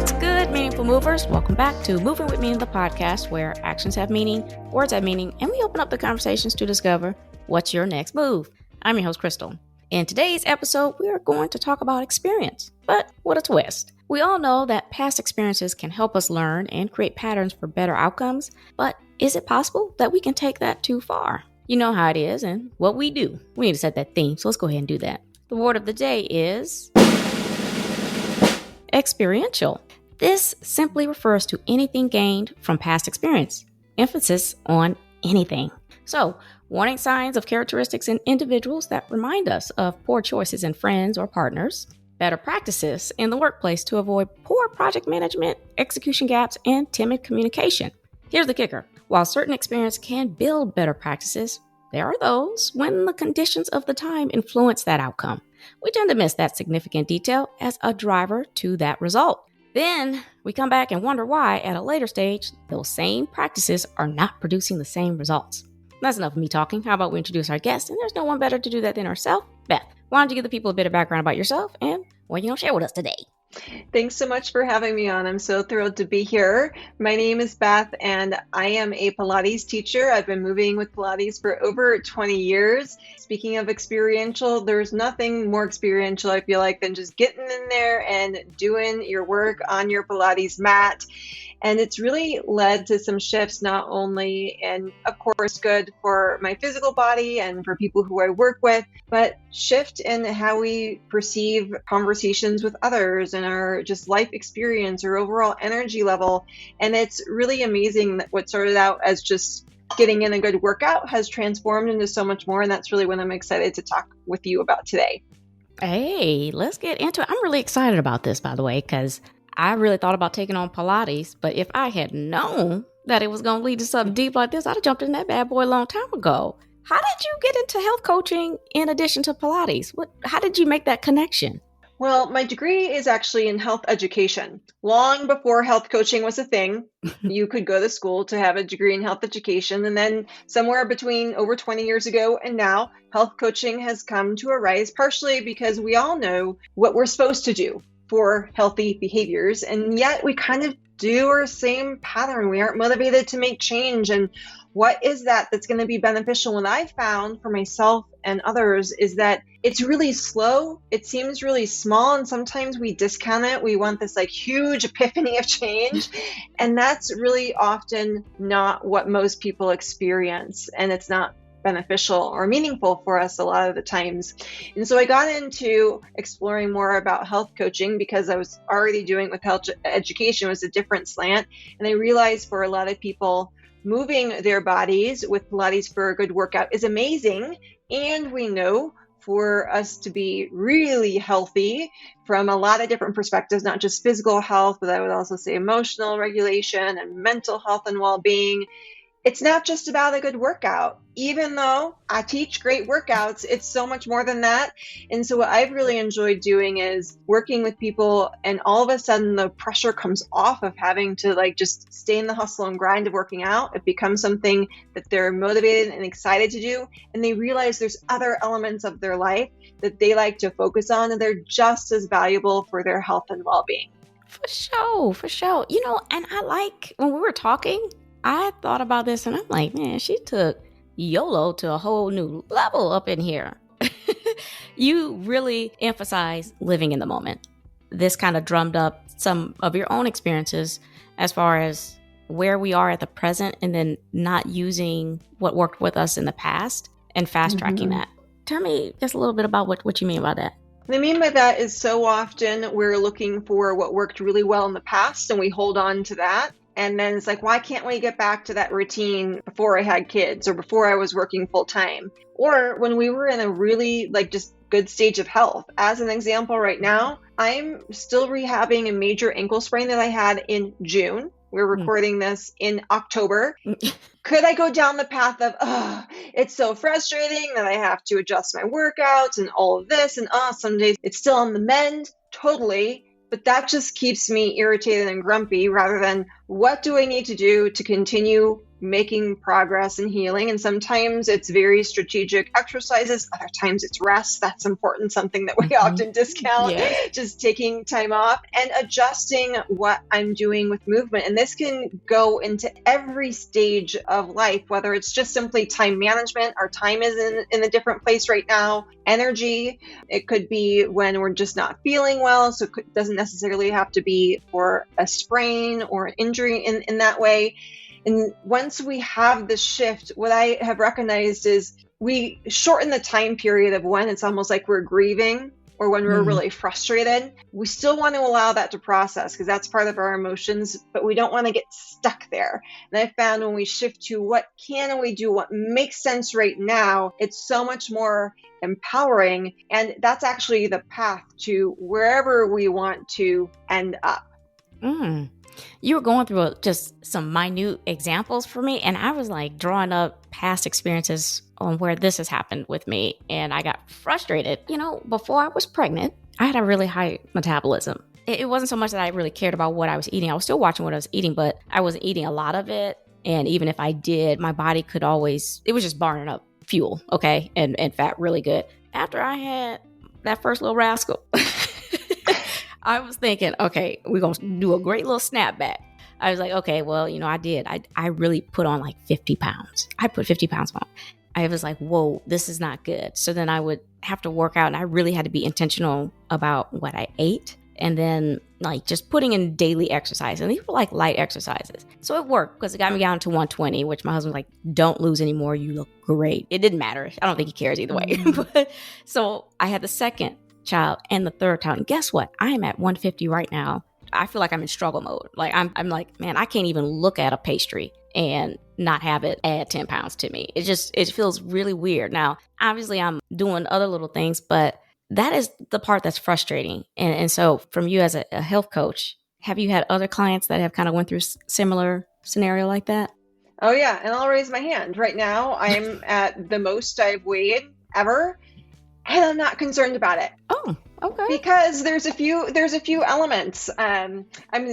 What's good, meaningful movers? Welcome back to Moving With Me, the podcast where actions have meaning, words have meaning, and we open up the conversations to discover what's your next move. I'm your host, Krystal. In today's episode, we are going to talk about experience, but with a twist. We all know that past experiences can help us learn and create patterns for better outcomes, but is it possible that we can take that too far? You know how it is and what we do. We need to set that theme, so let's go ahead and do that. The word of the day is experiential. This simply refers to anything gained from past experience. Emphasis on anything. So, warning signs of characteristics in individuals that remind us of poor choices in friends or partners, better practices in the workplace to avoid poor project management, execution gaps, and timid communication. Here's the kicker. While certain experience can build better practices, there are those when the conditions of the time influence that outcome. We tend to miss that significant detail as a driver to that result. Then we come back and wonder why, at a later stage, those same practices are not producing the same results. That's enough of me talking. How about we introduce our guest? And there's no one better to do that than herself. Beth, why don't you give the people a bit of background about yourself and what you're going to share with us today? Thanks so much for having me on. I'm so thrilled to be here. My name is Beth, and I am a Pilates teacher. I've been moving with Pilates for over 20 years. Speaking of experiential, there's nothing more experiential, I feel like, than just getting in there and doing your work on your Pilates mat. And it's really led to some shifts, not only, and of course, good for my physical body and for people who I work with, but shift in how we perceive conversations with others and our just life experience or overall energy level. And it's really amazing that what started out as just getting in a good workout has transformed into so much more. And that's really what I'm excited to talk with you about today. Hey, let's get into it. I'm really excited about this, by the way, because I really thought about taking on Pilates, but if I had known that it was going to lead to something deep like this, I'd have jumped in that bad boy a long time ago. How did you get into health coaching in addition to Pilates? How did you make that connection? Well, my degree is actually in health education. Long before health coaching was a thing, you could go to school to have a degree in health education. And then somewhere between over 20 years ago and now, health coaching has come to a rise, partially because we all know what we're supposed to do for healthy behaviors. And yet we kind of do our same pattern. We aren't motivated to make change. And what is that that's going to be beneficial? What I found for myself and others is that it's really slow. It seems really small. And sometimes we discount it. We want this like huge epiphany of change. And that's really often not what most people experience. And it's not beneficial or meaningful for us a lot of the times. And so I got into exploring more about health coaching because I was already doing with health education was a different slant. And I realized for a lot of people, moving their bodies with Pilates for a good workout is amazing. And we know for us to be really healthy from a lot of different perspectives, not just physical health, but I would also say emotional regulation and mental health and well-being. It's not just about a good workout. Even though I teach great workouts, it's so much more than that. And so what I've really enjoyed doing is working with people, and all of a sudden the pressure comes off of having to like just stay in the hustle and grind of working out. It becomes something that they're motivated and excited to do. And they realize there's other elements of their life that they like to focus on, and they're just as valuable for their health and well-being. For sure. You know, and I like when we were talking, I thought about this and I'm like, man, she took YOLO to a whole new level up in here. You really emphasize living in the moment. This kind of drummed up some of your own experiences as far as where we are at the present and then not using what worked with us in the past and fast tracking that. Tell me just a little bit about what you mean by that. What I mean by that is so often we're looking for what worked really well in the past and we hold on to that. And then it's like, why can't we get back to that routine before I had kids or before I was working full time? Or when we were in a really like just good stage of health. As an example right now, I'm still rehabbing a major ankle sprain that I had in June. We're recording this in October. Could I go down the path of, it's so frustrating that I have to adjust my workouts and all of this. And some days it's still on the mend. Totally. But that just keeps me irritated and grumpy rather than what do I need to do to continue making progress and healing. And sometimes it's very strategic exercises. Other times it's rest. That's important, something that we often discount, Yes. just taking time off and adjusting what I'm doing with movement. And this can go into every stage of life, whether it's just simply time management. Our time is in a different place right now. Energy, it could be when we're just not feeling well. So it doesn't necessarily have to be for a sprain or an injury in that way. And once we have this shift, what I have recognized is we shorten the time period of when it's almost like we're grieving or when we're really frustrated. We still want to allow that to process because that's part of our emotions, but we don't want to get stuck there. And I found when we shift to what can we do, what makes sense right now, it's so much more empowering. And that's actually the path to wherever we want to end up. You were going through just some minute examples for me, and I was like drawing up past experiences on where this has happened with me, and I got frustrated. Before I was pregnant, I had a really high metabolism. It wasn't so much that I really cared about what I was eating. I was still watching what I was eating, but I wasn't eating a lot of it, and even if I did, my body could always, it was just burning up fuel, okay, and fat really good. After I had that first little rascal, I was thinking, okay, we're going to do a great little snapback. I was like, okay, well, I did. I really put on like 50 pounds. I put 50 pounds on. I was like, whoa, this is not good. So then I would have to work out, and I really had to be intentional about what I ate. And then like just putting in daily exercise. And these were like light exercises. So it worked because it got me down to 120, which my husband was like, don't lose anymore. You look great. It didn't matter. I don't think he cares either way. So I had the second child and the third child. And guess what? I'm at 150 right now. I feel like I'm in struggle mode. Like I'm like, man, I can't even look at a pastry and not have it add 10 pounds to me. It feels really weird. Now, obviously I'm doing other little things, but that is the part that's frustrating. And so from you as a health coach, have you had other clients that have kind of went through similar scenario like that? Oh yeah. And I'll raise my hand. Right now, I'm at the most I've weighed ever. And I'm not concerned about it. Oh, okay. Because there's a few elements. I'm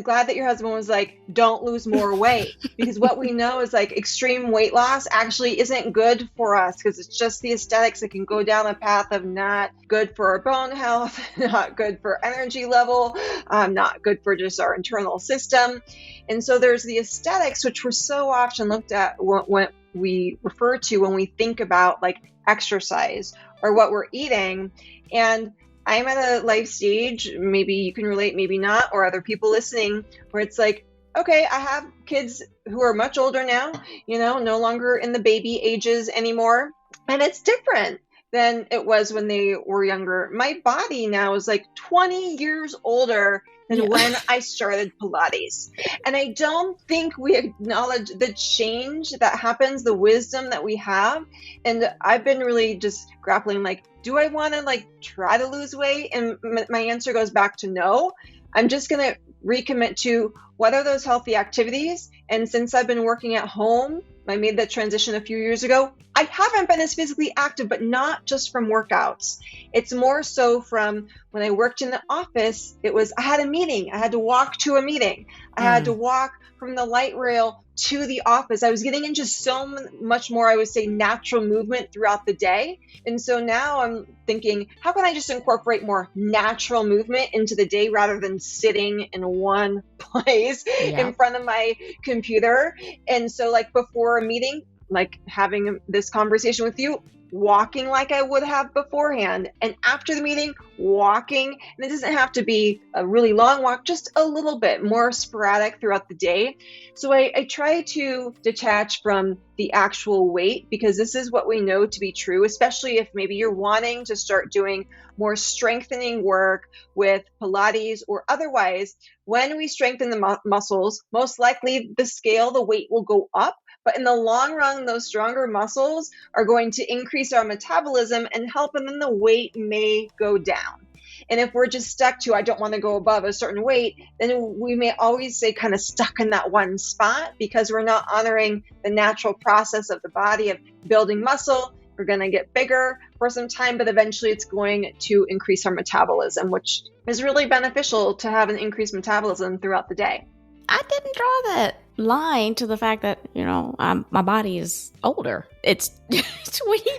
glad that your husband was like, don't lose more weight. Because what we know is like extreme weight loss actually isn't good for us because it's just the aesthetics that can go down a path of not good for our bone health, not good for energy level, not good for just our internal system. And so there's the aesthetics, which we're so often looked at when we refer to when we think about like exercise or what we're eating. And I'm at a life stage, maybe you can relate, maybe not, or other people listening, where it's like, okay, I have kids who are much older now, no longer in the baby ages anymore. And it's different than it was when they were younger. My body now is like 20 years older than when I started Pilates. And I don't think we acknowledge the change that happens, the wisdom that we have. And I've been really just grappling like, do I want to like try to lose weight? And my answer goes back to no. I'm just going to recommit to what are those healthy activities. And since I've been working at home, I made that transition a few years ago. I haven't been as physically active, but not just from workouts. It's more so from when I worked in the office, I had a meeting. I had to walk to a meeting. I had to walk from the light rail to the office. I was getting into so much more, I would say, natural movement throughout the day. And so now I'm thinking, how can I just incorporate more natural movement into the day rather than sitting in one place in front of my computer? And so like before a meeting, like having this conversation with you, walking like I would have beforehand. And after the meeting, walking. And it doesn't have to be a really long walk, just a little bit more sporadic throughout the day. So I try to detach from the actual weight because this is what we know to be true, especially if maybe you're wanting to start doing more strengthening work with Pilates or otherwise. When we strengthen the muscles, most likely the weight will go up. But in the long run, those stronger muscles are going to increase our metabolism and help, and then the weight may go down. And if we're just stuck to, I don't want to go above a certain weight, then we may always stay kind of stuck in that one spot because we're not honoring the natural process of the body of building muscle. We're going to get bigger for some time, but eventually it's going to increase our metabolism, which is really beneficial to have an increased metabolism throughout the day. I didn't draw that line to the fact that, my body is older. It's 20,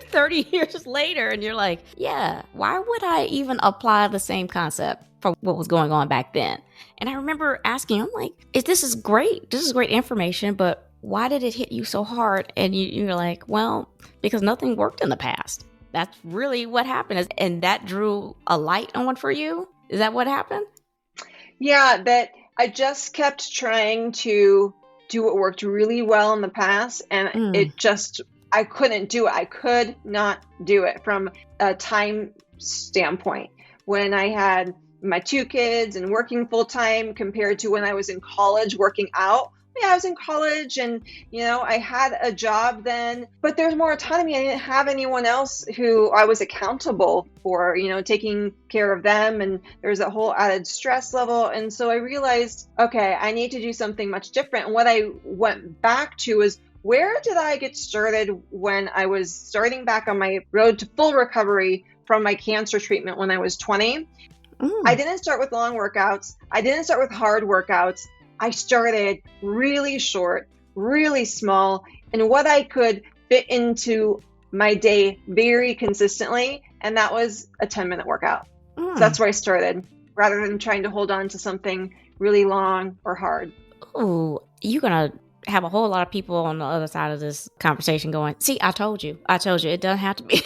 30 years later, and you're like, yeah, why would I even apply the same concept for what was going on back then? And I remember asking, I'm like, this is great. This is great information, but why did it hit you so hard? And you're like, well, because nothing worked in the past. That's really what happened. And that drew a light on for you? Is that what happened? Yeah, that I just kept trying to do what worked really well in the past, and I couldn't do it. I could not do it from a time standpoint. When I had my 2 kids and working full time compared to when I was in college working out. Yeah, I was in college and, I had a job then, but there's more autonomy. I didn't have anyone else who I was accountable for, taking care of them. And there's a whole added stress level. And so I realized, okay, I need to do something much different. And what I went back to is, where did I get started when I was starting back on my road to full recovery from my cancer treatment when I was 20? I didn't start with long workouts. I didn't start with hard workouts. I started really short, really small, and what I could fit into my day very consistently. And that was a 10-minute workout. So that's where I started, rather than trying to hold on to something really long or hard. Oh, you're going to have a whole lot of people on the other side of this conversation going, see, I told you, it doesn't have to be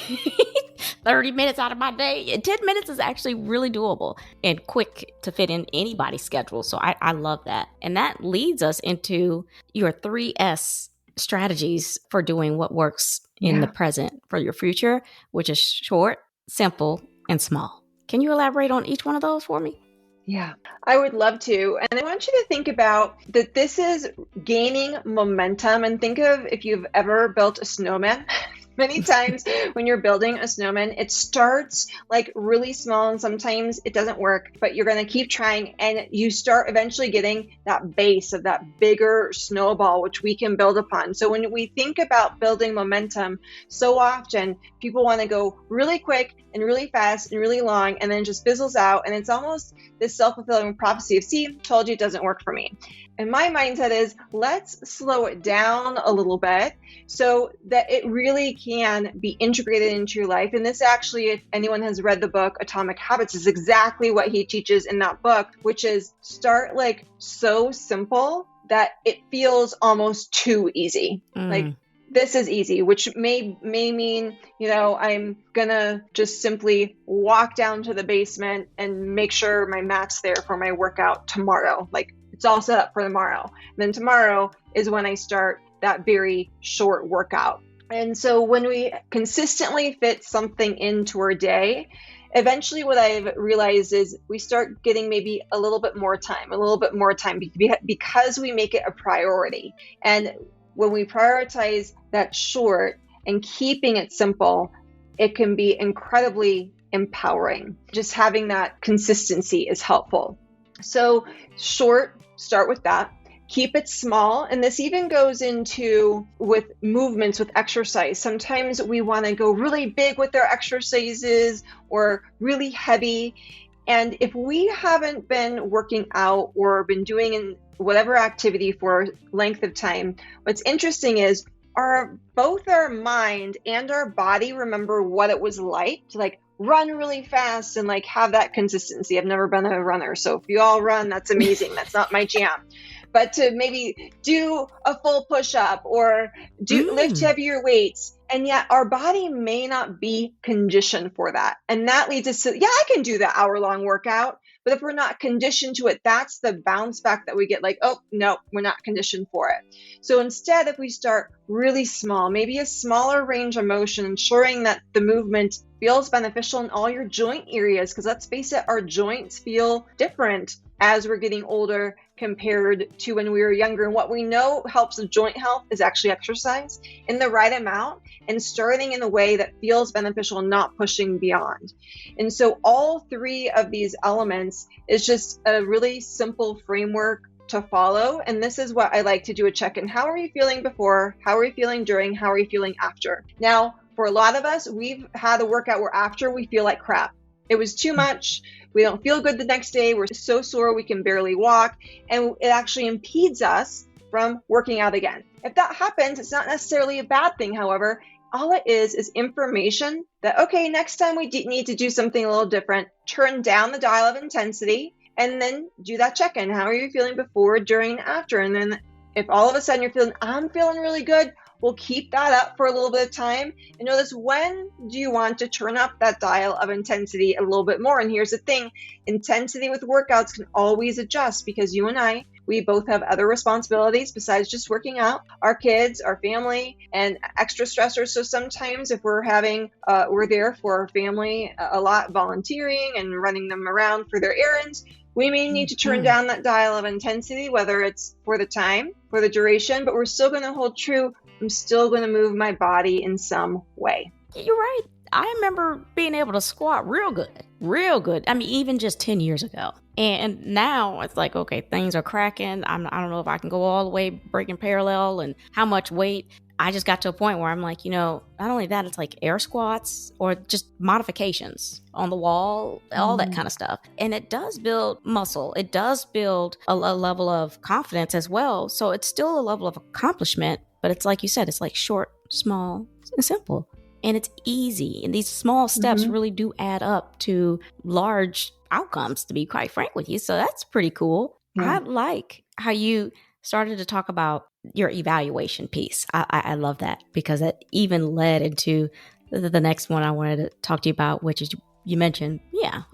30 minutes out of my day. 10 minutes is actually really doable and quick to fit in anybody's schedule. So I love that. And that leads us into your 3S strategies for doing what works in the present for your future, which is short, simple, and small. Can you elaborate on each one of those for me? Yeah, I would love to. And I want you to think about that this is gaining momentum, and think of if you've ever built a snowman. Many times when you're building a snowman, it starts like really small and sometimes it doesn't work, but you're going to keep trying and you start eventually getting that base of that bigger snowball, which we can build upon. So when we think about building momentum, so often people want to go really quick and really fast and really long and then just fizzles out. And it's almost this self-fulfilling prophecy of, see, told you it doesn't work for me. And my mindset is, let's slow it down a little bit so that it really can be integrated into your life. And this actually, if anyone has read the book Atomic Habits, is exactly what he teaches in that book, which is start like so simple that it feels almost too easy. Like, this is easy, which may mean, I'm gonna just simply walk down to the basement and make sure my mat's there for my workout tomorrow. Like, it's all set up for tomorrow. And then tomorrow is when I start that very short workout. And so when we consistently fit something into our day, eventually what I've realized is we start getting maybe a little bit more time because we make it a priority. And when we prioritize that short and keeping it simple, it can be incredibly empowering. Just having that consistency is helpful. So short, start with that. Keep it small. And this even goes into with movements, with exercise. Sometimes we want to go really big with our exercises or really heavy. And if we haven't been working out or been doing whatever activity for length of time, what's interesting is both our mind and our body remember what it was like to run really fast and have that consistency. I've never been a runner, so if you all run, that's amazing. That's not my jam. But to maybe do a full push-up or lift heavier weights, and yet our body may not be conditioned for that. And that leads us to, I can do the hour-long workout. But if we're not conditioned to it, that's the bounce back that we get, oh, no, we're not conditioned for it. So instead, if we start really small, maybe a smaller range of motion, ensuring that the movement feels beneficial in all your joint areas, because let's face it, our joints feel different as we're getting older compared to when we were younger. And what we know helps with joint health is actually exercise in the right amount and starting in a way that feels beneficial and not pushing beyond. And so all three of these elements is just a really simple framework to follow. And this is what I like to do a check-in. How are you feeling before? How are you feeling during? How are you feeling after? Now, for a lot of us, we've had a workout where after we feel like crap. It was too much. We don't feel good the next day. We're so sore we can barely walk. And it actually impedes us from working out again. If that happens, it's not necessarily a bad thing, however. All it is information that, okay, next time we need to do something a little different, turn down the dial of intensity, and then do that check-in. How are you feeling before, during, and after? And then if all of a sudden you're feeling, I'm feeling really good, we'll keep that up for a little bit of time. And notice, when do you want to turn up that dial of intensity a little bit more? And here's the thing, intensity with workouts can always adjust, because you and I, we both have other responsibilities besides just working out, our kids, our family, and extra stressors. So sometimes if we're there for our family a lot, volunteering and running them around for their errands, we may need to turn down that dial of intensity, whether it's for the time, for the duration, but we're still going to hold true. I'm still going to move my body in some way. You're right. I remember being able to squat real good. I mean, even just 10 years ago. And now it's like, okay, things are cracking. I don't know if I can go all the way breaking parallel and how much weight. I just got to a point where I'm like, not only that, it's like air squats or just modifications on the wall, all that kind of stuff. And it does build muscle. It does build a level of confidence as well. So it's still a level of accomplishment, but it's like you said, it's like short, small, and simple. And it's easy. And these small steps really do add up to large outcomes, to be quite frank with you. So that's pretty cool. I like how you started to talk about your evaluation piece. I love that, because it even led into the next one I wanted to talk to you about, which is you mentioned,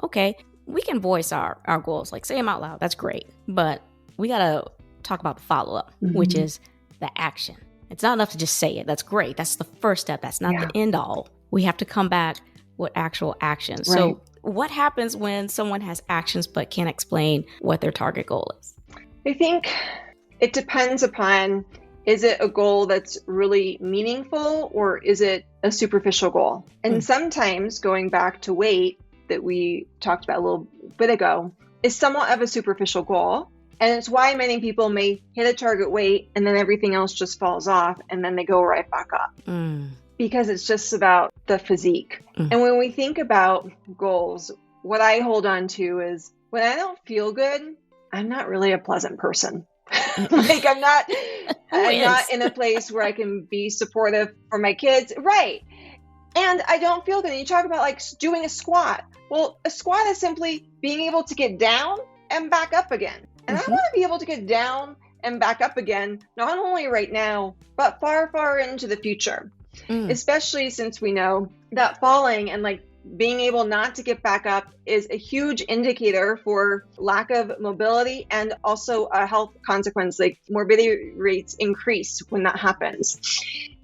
okay, we can voice our goals, like say them out loud. That's great. But we got to talk about the follow-up, which is the action. It's not enough to just say it. That's great. That's the first step. That's not the end all. We have to come back with actual actions. Right. So what happens when someone has actions but can't explain what their target goal is? I think it depends upon, is it a goal that's really meaningful, or is it a superficial goal? And sometimes, going back to weight that we talked about a little bit ago, is somewhat of a superficial goal. And it's why many people may hit a target weight and then everything else just falls off, and then they go right back up. Because it's just about the physique. And when we think about goals, what I hold on to is, when I don't feel good, I'm not really a pleasant person. Like I'm not in a place where I can be supportive for my kids. Right. And I don't feel good. And you talk about like doing a squat. Well, a squat is simply being able to get down and back up again. And I want to be able to get down and back up again, not only right now, but far, far into the future. Especially since we know that falling and like being able not to get back up is a huge indicator for lack of mobility, and also a health consequence, like morbidity rates increase when that happens.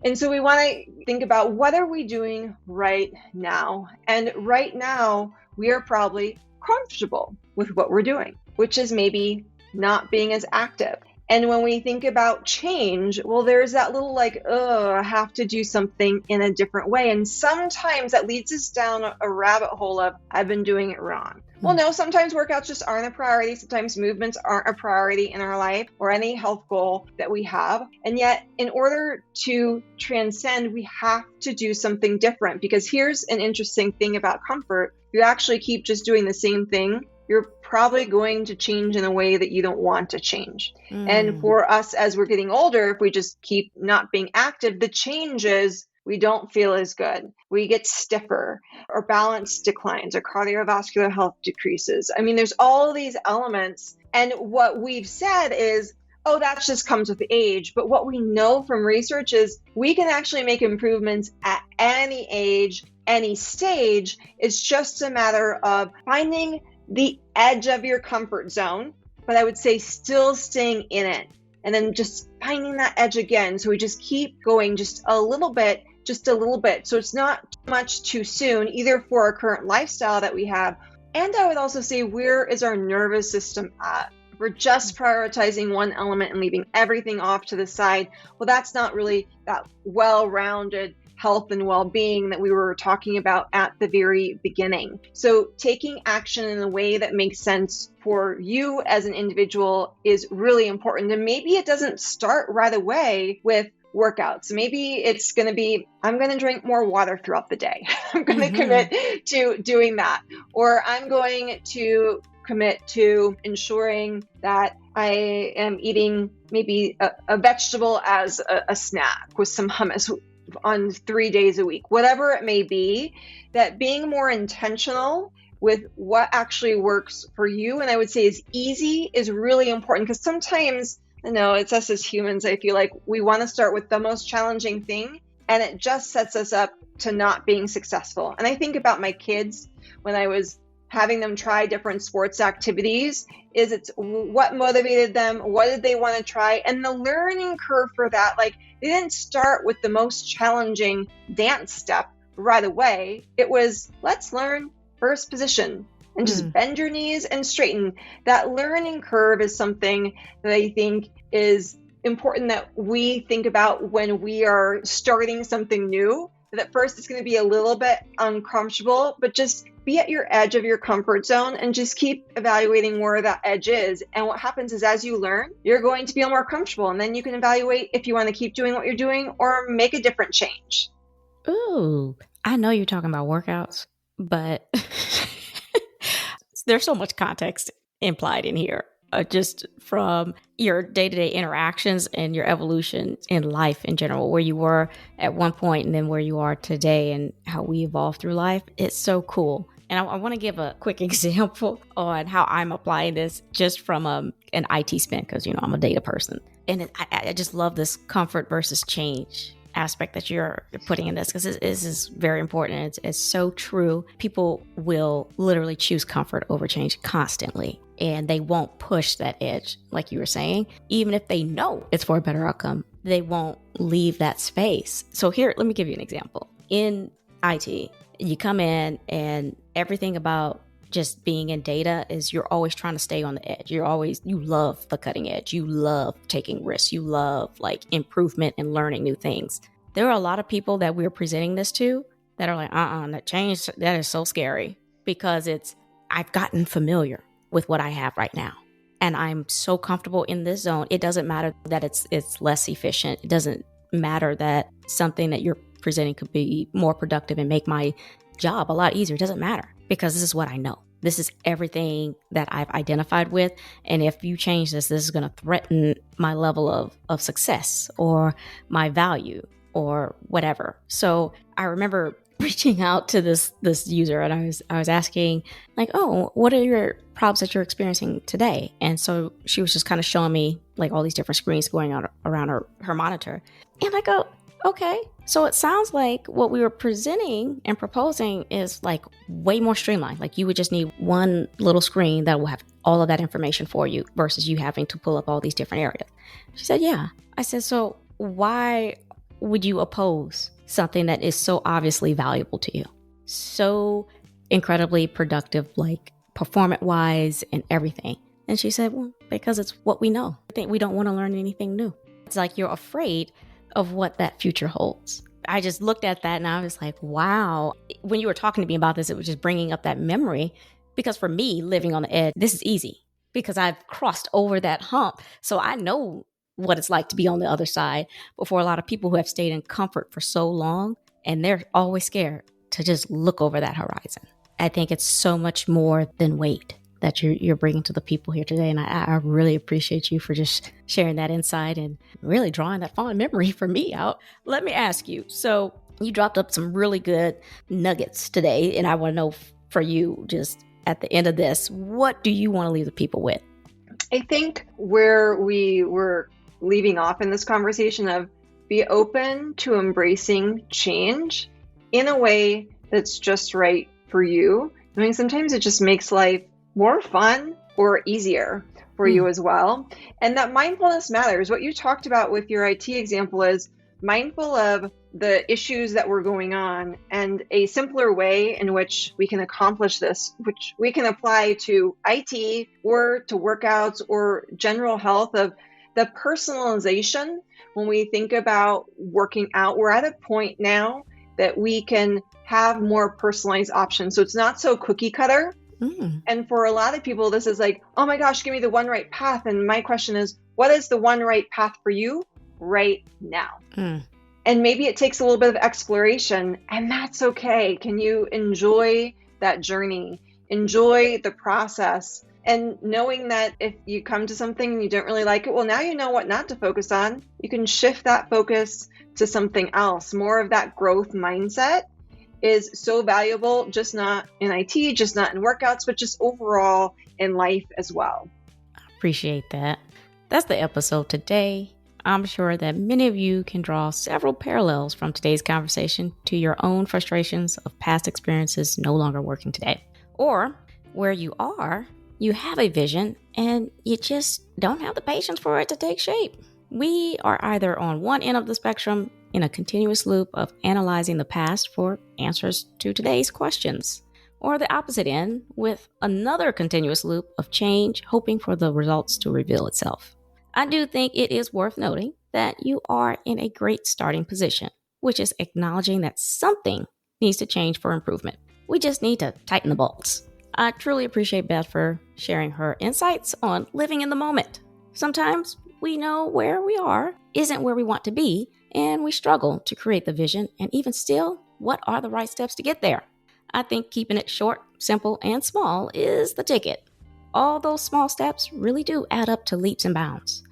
And so we want to think about, what are we doing right now? And right now, we are probably comfortable with what we're doing, which is maybe not being as active. And when we think about change, well, there's that little like, I have to do something in a different way. And sometimes that leads us down a rabbit hole of, I've been doing it wrong. Well, no, sometimes workouts just aren't a priority. Sometimes movements aren't a priority in our life or any health goal that we have. And yet, in order to transcend, we have to do something different. Because here's an interesting thing about comfort. You actually keep just doing the same thing, you're probably going to change in a way that you don't want to change. And for us, as we're getting older, if we just keep not being active, the change is we don't feel as good. We get stiffer, our balance declines, our cardiovascular health decreases. I mean, there's all these elements. And what we've said is, that just comes with age. But what we know from research is we can actually make improvements at any age, any stage. It's just a matter of finding the edge of your comfort zone, but I would say still staying in it, and then just finding that edge again. So we just keep going just a little bit. So it's not too much too soon, either for our current lifestyle that we have. And I would also say, where is our nervous system at? We're just prioritizing one element and leaving everything off to the side. Well, that's not really that well-rounded health and well-being that we were talking about at the very beginning. So taking action in a way that makes sense for you as an individual is really important. And maybe it doesn't start right away with workouts. Maybe it's going to be, I'm going to drink more water throughout the day. I'm going to commit to doing that. Or I'm going to commit to ensuring that I am eating maybe a vegetable as a snack with some hummus on 3 days a week, whatever it may be, that being more intentional with what actually works for you, and I would say is easy, is really important. Because sometimes, I know it's us as humans, I feel like we want to start with the most challenging thing, and it just sets us up to not being successful. And I think about my kids when I was having them try different sports activities, is it's what motivated them, what did they want to try, and the learning curve for that. Like, they didn't start with the most challenging dance step right away. It was, let's learn first position and just bend your knees and straighten. That learning curve is something that I think is important that we think about when we are starting something new. That at first it's going to be a little bit uncomfortable, but just be at your edge of your comfort zone and just keep evaluating where that edge is. And what happens is, as you learn, you're going to feel more comfortable, and then you can evaluate if you want to keep doing what you're doing or make a different change. Ooh, I know you're talking about workouts, but there's so much context implied in here, just from your day-to-day interactions and your evolution in life in general, where you were at one point and then where you are today and how we evolve through life. It's so cool. And I want to give a quick example on how I'm applying this just from an IT spin, because, I'm a data person. And I just love this comfort versus change aspect that you're putting in this, because this is very important. It's so true. People will literally choose comfort over change constantly, and they won't push that edge, like you were saying. Even if they know it's for a better outcome, they won't leave that space. So here, let me give you an example. In IT, you come in and everything about just being in data is you're always trying to stay on the edge. You love the cutting edge. You love taking risks. You love improvement and learning new things. There are a lot of people that we're presenting this to that are like, that change, that is so scary, because I've gotten familiar with what I have right now. And I'm so comfortable in this zone. It doesn't matter that it's less efficient. It doesn't matter that something that you're presenting could be more productive and make my job a lot easier. It doesn't matter, because this is what I know. This is everything that I've identified with. And if you change this is going to threaten my level of success or my value or whatever. So I remember reaching out to this user, and I was asking, oh, what are your problems that you're experiencing today? And so she was just kind of showing me all these different screens going on around her monitor. And I go, okay, so it sounds like what we were presenting and proposing is way more streamlined. You would just need one little screen that will have all of that information for you versus you having to pull up all these different areas. She said, yeah. I said, so why would you oppose something that is so obviously valuable to you? So incredibly productive, performance wise and everything. And she said, well, because it's what we know. I think we don't want to learn anything new. It's you're afraid of what that future holds. I just looked at that and I was like, wow. When you were talking to me about this, it was just bringing up that memory, because for me, living on the edge, this is easy because I've crossed over that hump. So I know what it's like to be on the other side. But for a lot of people who have stayed in comfort for so long, and they're always scared to just look over that horizon. I think it's so much more than weight that you're bringing to the people here today. And I really appreciate you for just sharing that insight and really drawing that fond memory for me out. Let me ask you, so you dropped up some really good nuggets today, and I want to know for you, just at the end of this, what do you want to leave the people with? I think where we were leaving off in this conversation of be open to embracing change in a way that's just right for you. I mean, sometimes it just makes life more fun or easier for you as well. And that mindfulness matters. What you talked about with your IT example is mindful of the issues that were going on, and a simpler way in which we can accomplish this, which we can apply to IT or to workouts or general health, of the personalization. When we think about working out, we're at a point now that we can have more personalized options. So it's not so cookie cutter. And for a lot of people, this is oh my gosh, give me the one right path. And my question is, what is the one right path for you? right now. Mm. And maybe it takes a little bit of exploration, and that's okay. Can you enjoy that journey? Enjoy the process. And knowing that if you come to something and you don't really like it, well, now you know what not to focus on. You can shift that focus to something else. More of that growth mindset is so valuable, just not in IT, just not in workouts, but just overall in life as well. Appreciate that. That's the episode today. I'm sure that many of you can draw several parallels from today's conversation to your own frustrations of past experiences no longer working today. Or where you are, you have a vision and you just don't have the patience for it to take shape. We are either on one end of the spectrum in a continuous loop of analyzing the past for answers to today's questions, or the opposite end with another continuous loop of change, hoping for the results to reveal itself. I do think it is worth noting that you are in a great starting position, which is acknowledging that something needs to change for improvement. We just need to tighten the bolts. I truly appreciate Beth for sharing her insights on living in the moment. Sometimes we know where we are isn't where we want to be, and we struggle to create the vision and even still, what are the right steps to get there? I think keeping it short, simple, and small is the ticket. All those small steps really do add up to leaps and bounds.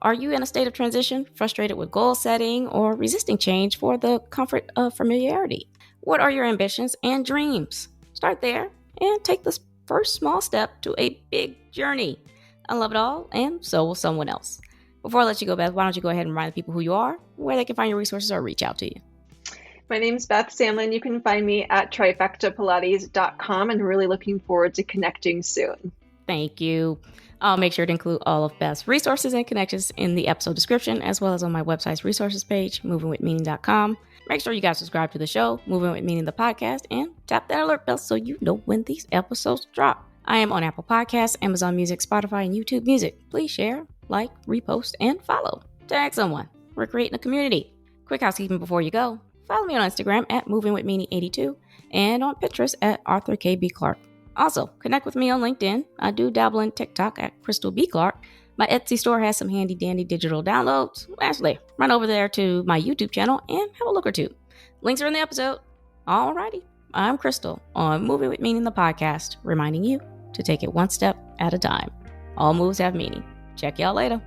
Are you in a state of transition, frustrated with goal setting, or resisting change for the comfort of familiarity? What are your ambitions and dreams? Start there and take the first small step to a big journey. I love it all, and so will someone else. Before I let you go, Beth, why don't you go ahead and remind the people who you are, where they can find your resources, or reach out to you. My name's Beth Sandlin. You can find me at trifectapilates.com, and really looking forward to connecting soon. Thank you. I'll make sure to include all of Beth's resources and connections in the episode description, as well as on my website's resources page, movingwithmeaning.com. Make sure you guys subscribe to the show, Moving With Meaning, the podcast, and tap that alert bell so you know when these episodes drop. I am on Apple Podcasts, Amazon Music, Spotify, and YouTube Music. Please share, like, repost, and follow. Tag someone. We're creating a community. Quick housekeeping before you go. Follow me on Instagram at movingwithmeaning82 and on Pinterest at Arthur KB Clark. Also, connect with me on LinkedIn. I do dabble in TikTok at Krystal B. Clark. My Etsy store has some handy dandy digital downloads. Lastly, run over there to my YouTube channel and have a look or two. Links are in the episode. Alrighty, I'm Krystal on Moving With Meaning, the podcast, reminding you to take it one step at a time. All moves have meaning. Check y'all later.